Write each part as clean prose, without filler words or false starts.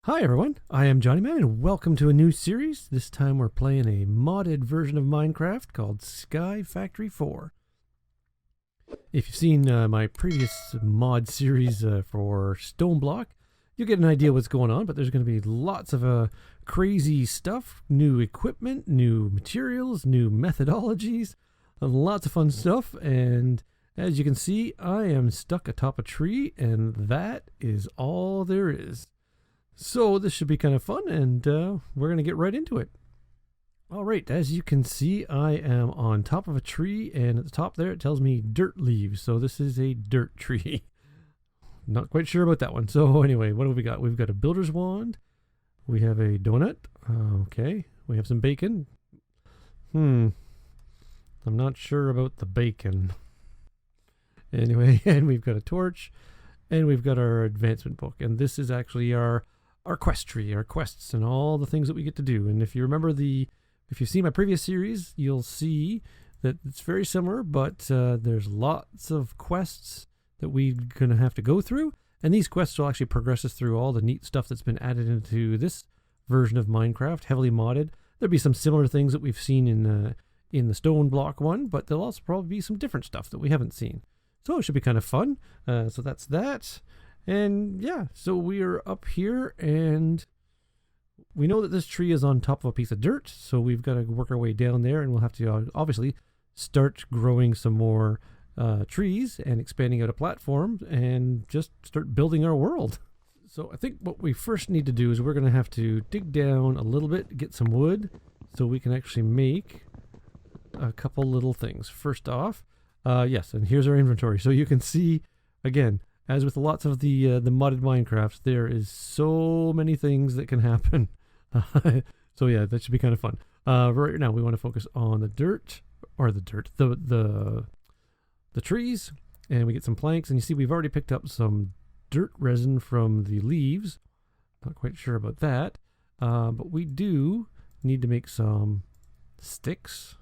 Hi everyone, I am Johnnyman and welcome to a new series. This time we're playing a modded version of Minecraft called SkyFactory 4. If you've seen my previous mod series for Stone Block, you'll get an idea what's going on, but there's going to be lots of crazy stuff, new equipment, new materials, new methodologies, lots of fun stuff, and as you can see, I am stuck atop a tree, and that is all there is. So this should be kind of fun, and we're going to get right into it. Alright, as you can see, I am on top of a tree, and at the top there it tells me dirt leaves, so this is a dirt tree. Not quite sure about that one. So anyway, what have we got? We've got a builder's wand, we have a donut, okay, we have some bacon. I'm not sure about the bacon. Anyway, and we've got a torch, and we've got our advancement book, and this is actually our quest tree, our quests, and all the things that we get to do. And if you remember if you've seen my previous series, you'll see that it's very similar, but there's lots of quests that we're going to have to go through, and these quests will actually progress us through all the neat stuff that's been added into this version of Minecraft, heavily modded. There'll be some similar things that we've seen in the Stone Block one, but there'll also probably be some different stuff that we haven't seen. So it should be kind of fun. So that's that. And yeah, so we are up here, and we know that this tree is on top of a piece of dirt, so we've got to work our way down there, and we'll have to obviously start growing some more trees and expanding out a platform and just start building our world. So I think what we first need to do is we're going to have to dig down a little bit, get some wood, so we can actually make a couple little things. First off, yes, and here's our inventory. So you can see, again, as with lots of the modded Minecraft, there is so many things that can happen. So yeah, that should be kind of fun. Right now we want to focus on the trees, and we get some planks, and you see we've already picked up some dirt resin from the leaves. Not quite sure about that, but we do need to make some sticks,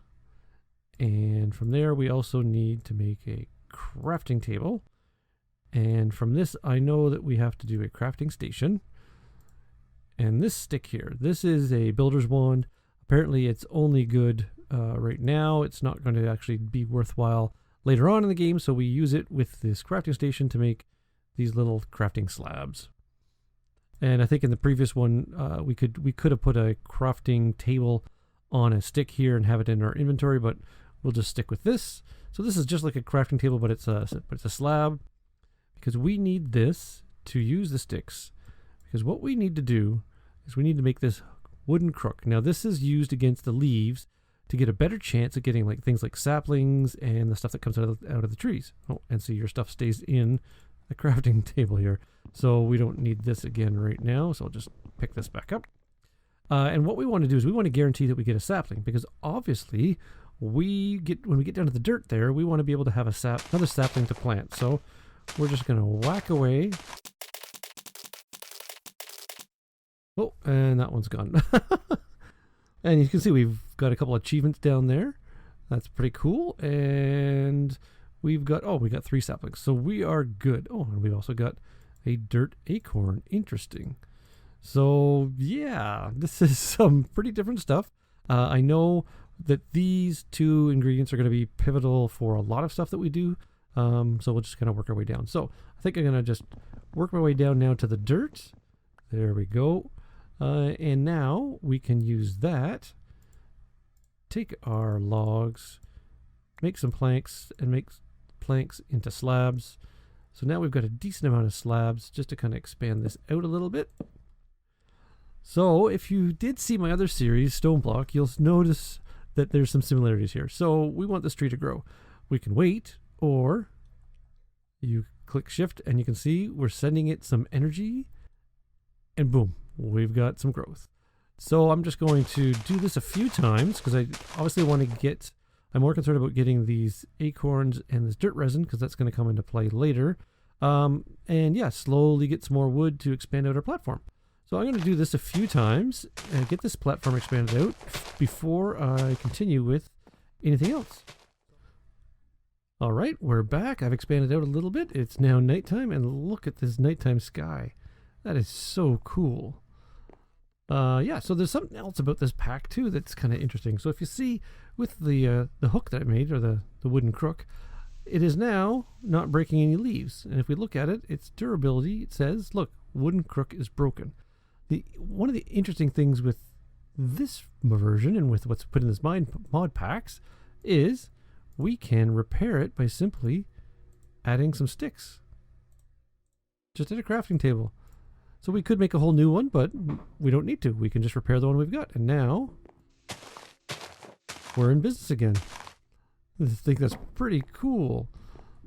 and from there we also need to make a crafting table. And from this, I know that we have to do a crafting station. And this stick here, this is a builder's wand. Apparently it's only good right now. It's not going to actually be worthwhile later on in the game, so we use it with this crafting station to make these little crafting slabs. And I think in the previous one, we could have put a crafting table on a stick here and have it in our inventory, but we'll just stick with this. So this is just like a crafting table, but it's a slab. Because we need this to use the sticks. Because what we need to do is we need to make this wooden crook. Now this is used against the leaves to get a better chance of getting things like saplings and the stuff that comes out of the trees. Oh, and so your stuff stays in the crafting table here. So we don't need this again right now. So I'll just pick this back up. And what we want to do is we want to guarantee that we get a sapling, because obviously when we get down to the dirt there, we want to be able to have another sapling to plant. So we're just going to whack away. Oh, and that one's gone. And you can see we've got a couple achievements down there. That's pretty cool. And we've got 3 saplings. So we are good. Oh, and we've also got a dirt acorn. Interesting. So yeah, this is some pretty different stuff. I know that these 2 ingredients are going to be pivotal for a lot of stuff that we do. So we'll just kind of work our way down. So I think I'm going to just work my way down now to the dirt. There we go. And now we can use that, take our logs, make some planks, and make planks into slabs. So now we've got a decent amount of slabs just to kind of expand this out a little bit. So if you did see my other series, Stone Block, you'll notice that there's some similarities here. So we want this tree to grow. We can wait, or you click shift and you can see we're sending it some energy, and boom, we've got some growth. So I'm just going to do this a few times because I obviously want to I'm more concerned about getting these acorns and this dirt resin because that's going to come into play later. And yeah, slowly get some more wood to expand out our platform. So I'm going to do this a few times and get this platform expanded out before I continue with anything else. All right, we're back. I've expanded out a little bit. It's now nighttime, and look at this nighttime sky. That is so cool. Yeah, so there's something else about this pack too that's kind of interesting. So if you see with the hook that I made, or the wooden crook, it is now not breaking any leaves. And if we look at it, its durability, it says, look, wooden crook is broken. One of the interesting things with this version and with what's put in this mod packs is we can repair it by simply adding some sticks. Just at a crafting table. So we could make a whole new one, but we don't need to. We can just repair the one we've got. And now we're in business again. I think that's pretty cool.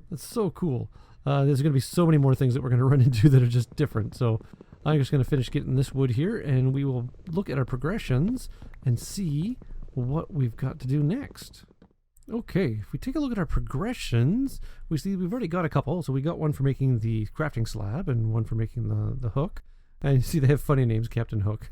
That's so cool. There's going to be so many more things that we're going to run into that are just different. So I'm just going to finish getting this wood here, and we will look at our progressions and see what we've got to do next. Okay, if we take a look at our progressions, we see we've already got a couple. So we got one for making the crafting slab and one for making the hook. And you see they have funny names, Captain Hook.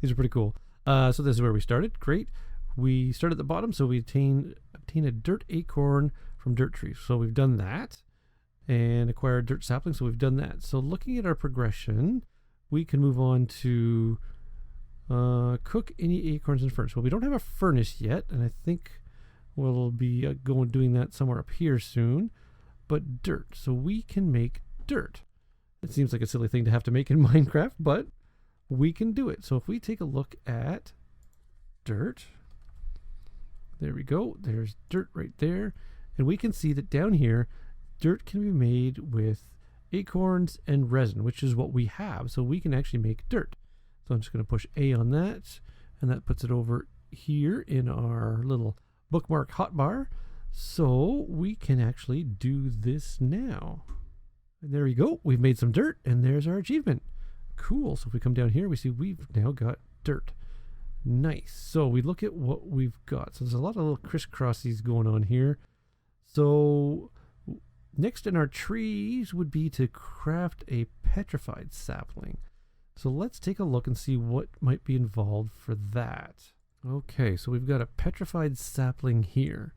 These are pretty cool. So this is where we started. Great. We start at the bottom, so we obtain a dirt acorn from dirt trees. So we've done that. And acquire dirt sapling, so we've done that. So looking at our progression, we can move on to cook any acorns in a furnace. Well, we don't have a furnace yet, and I think we'll be doing that somewhere up here soon. But dirt, so we can make dirt. It seems like a silly thing to have to make in Minecraft, but we can do it. So if we take a look at dirt, there we go. There's dirt right there. And we can see that down here, dirt can be made with acorns and resin, which is what we have. So we can actually make dirt. So I'm just going to push A on that, and that puts it over here in our little bookmark hotbar. So we can actually do this now. And there we go. We've made some dirt, and there's our achievement. Cool. So if we come down here, we see we've now got dirt. Nice. So we look at what we've got. So there's a lot of little crisscrossies going on here. So next in our trees would be to craft a petrified sapling. So let's take a look and see what might be involved for that. Okay, so we've got a petrified sapling here.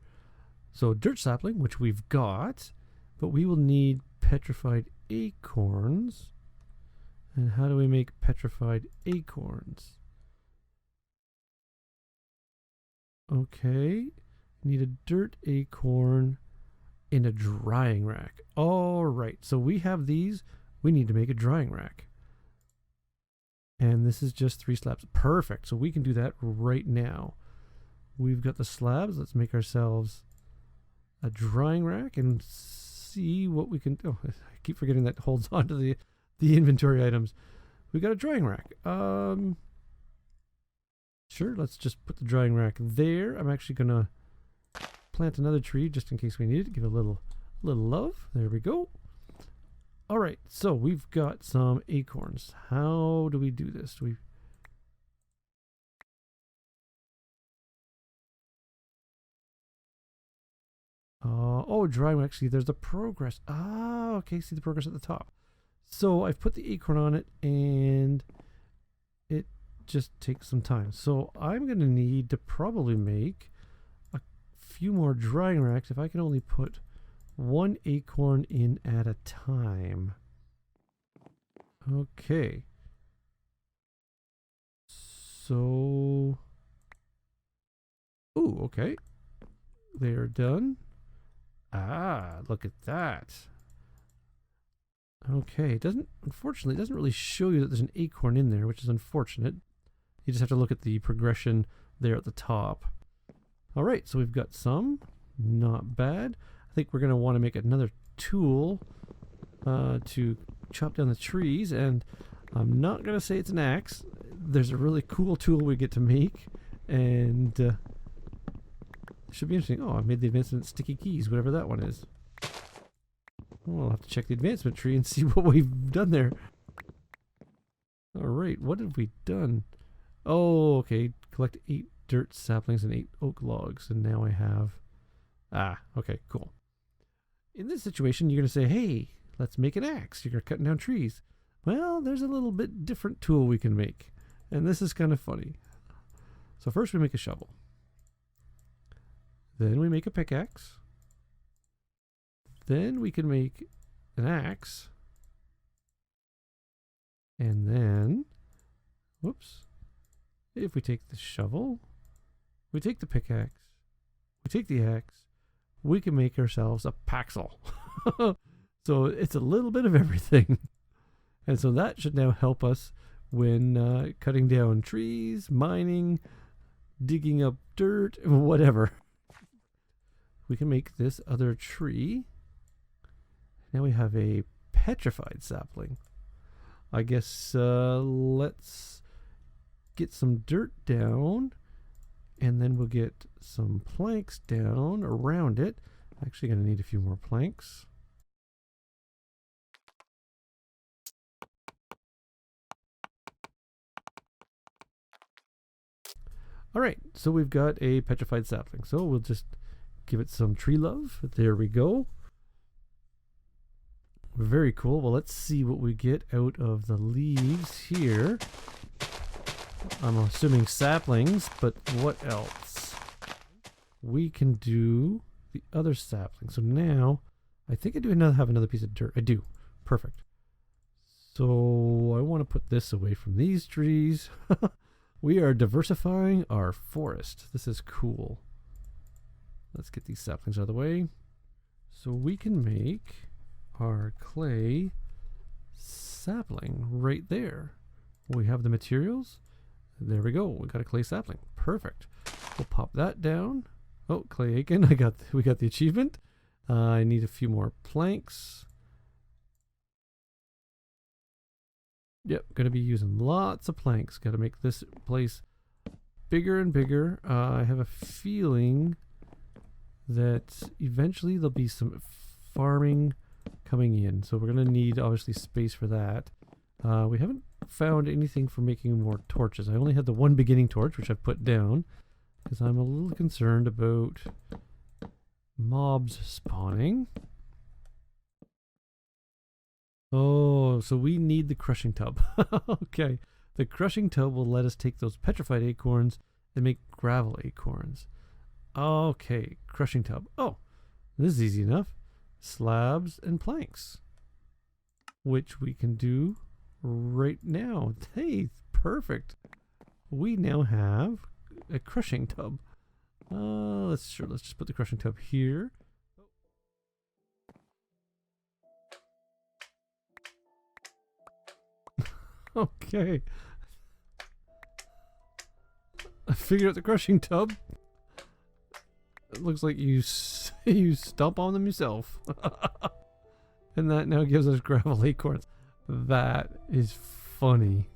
So dirt sapling, which we've got, but we will need petrified acorns. And how do we make petrified acorns? Okay, need a dirt acorn in a drying rack. All right, so we have these. We need to make a drying rack. And this is just 3 slabs. Perfect. So we can do that right now. We've got the slabs. Let's make ourselves a drying rack and see what we can. Oh, I keep forgetting that holds on to the inventory items. We got a drying rack. Sure, let's just put the drying rack there. I'm actually gonna plant another tree just in case we need it. Give it a little love. There we go. All right, so we've got some acorns. How do we do this? Do we... oh, drying. Actually, there's the progress. Ah, okay. See the progress at the top. So I've put the acorn on it, and it just takes some time. So I'm going to need to probably make a few more drying racks if I can only put 1 acorn in at a time. Okay. So, ooh, okay. They're done. Ah, look at that. Okay, unfortunately, it doesn't really show you that there's an acorn in there, which is unfortunate. You just have to look at the progression there at the top. All right, so we've got some. Not bad. I think we're going to want to make another tool to chop down the trees, and I'm not going to say it's an axe. There's a really cool tool we get to make, and it should be interesting. Oh, I made the advancement sticky keys, whatever that one is. Well, I'll have to check the advancement tree and see what we've done there. All right, what have we done? Oh, okay. Collect 8 dirt saplings and 8 oak logs, and now I have... Ah, okay, cool. In this situation, you're going to say, hey, let's make an axe. You're cutting down trees. Well, there's a little bit different tool we can make, and this is kind of funny. So first we make a shovel. Then we make a pickaxe. Then we can make an axe. And then, whoops, if we take the shovel, we take the pickaxe, we take the axe, we can make ourselves a paxel. So it's a little bit of everything. And so that should now help us when cutting down trees, mining, digging up dirt, whatever. We can make this other tree. Now we have a petrified sapling. I guess let's get some dirt down, and then we'll get some planks down around it. Actually going to need a few more planks. All right, so we've got a petrified sapling. So we'll just give it some tree love. There we go. Very cool. Well, let's see what we get out of the leaves here. I'm assuming saplings, but what else? We can do the other sapling. So now, I think I do have another piece of dirt. I do. Perfect. So I want to put this away from these trees. We are diversifying our forest. This is cool. Let's get these saplings out of the way. So we can make our clay sapling right there. We have the materials. There we go. We got a clay sapling. Perfect. We'll pop that down. Oh, clay aiken. We got the achievement. I need a few more planks. Yep, going to be using lots of planks. Got to make this place bigger and bigger. I have a feeling that eventually there'll be some farming coming in. So we're going to need, obviously, space for that. We haven't found anything for making more torches. I only had the one beginning torch, which I've put down, because I'm a little concerned about mobs spawning. Oh, so we need the crushing tub. Okay. The crushing tub will let us take those petrified acorns and make gravel acorns. Okay, crushing tub. Oh, this is easy enough. Slabs and planks, which we can do right now. Hey, perfect. We now have a crushing tub. Let's just put the crushing tub here. Okay. I figured out the crushing tub. It looks like you stomp on them yourself. And that now gives us gravel acorns. That is funny.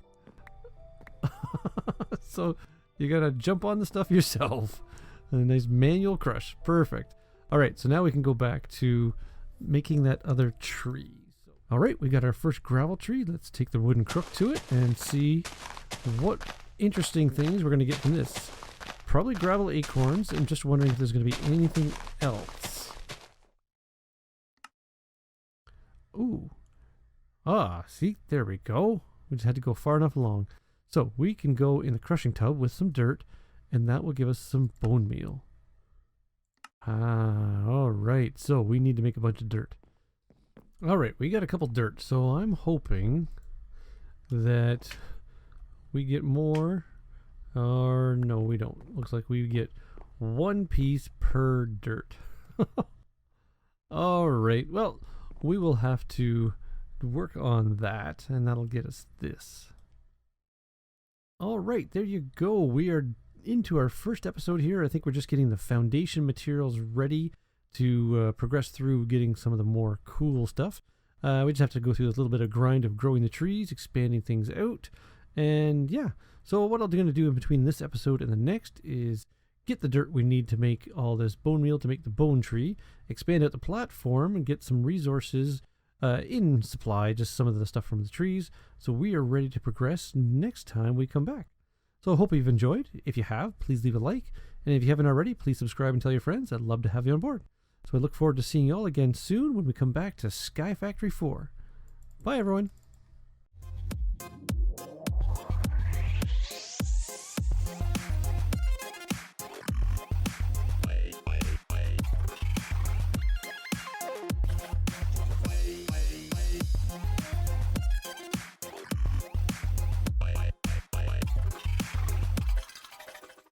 So you gotta jump on the stuff yourself. And a nice manual crush. Perfect. Alright, so now we can go back to making that other tree. Alright, we got our first gravel tree. Let's take the wooden crook to it and see what interesting things we're going to get from this. Probably gravel acorns. I'm just wondering if there's going to be anything else. Ooh. Ah, see? There we go. We just had to go far enough along. So we can go in the crushing tub with some dirt, and that will give us some bone meal. Ah, alright. So we need to make a bunch of dirt. Alright, we got a couple dirt, so I'm hoping that we get more, or no, we don't. Looks like we get one piece per dirt. Alright, well, we will have to work on that, and that'll get us this. Alright, there you go. We are into our first episode here. I think we're just getting the foundation materials ready to progress through getting some of the more cool stuff. We just have to go through this little bit of grind of growing the trees, expanding things out, and yeah. So what I'm going to do in between this episode and the next is get the dirt we need to make all this bone meal to make the bone tree, expand out the platform, and get some resources in supply, just some of the stuff from the trees, so we are ready to progress next time we come back. So I hope you've enjoyed. If you have, please leave a like, and if you haven't already, please subscribe and tell your friends. I'd love to have you on board. So I look forward to seeing you all again soon when we come back to SkyFactory 4. Bye, everyone.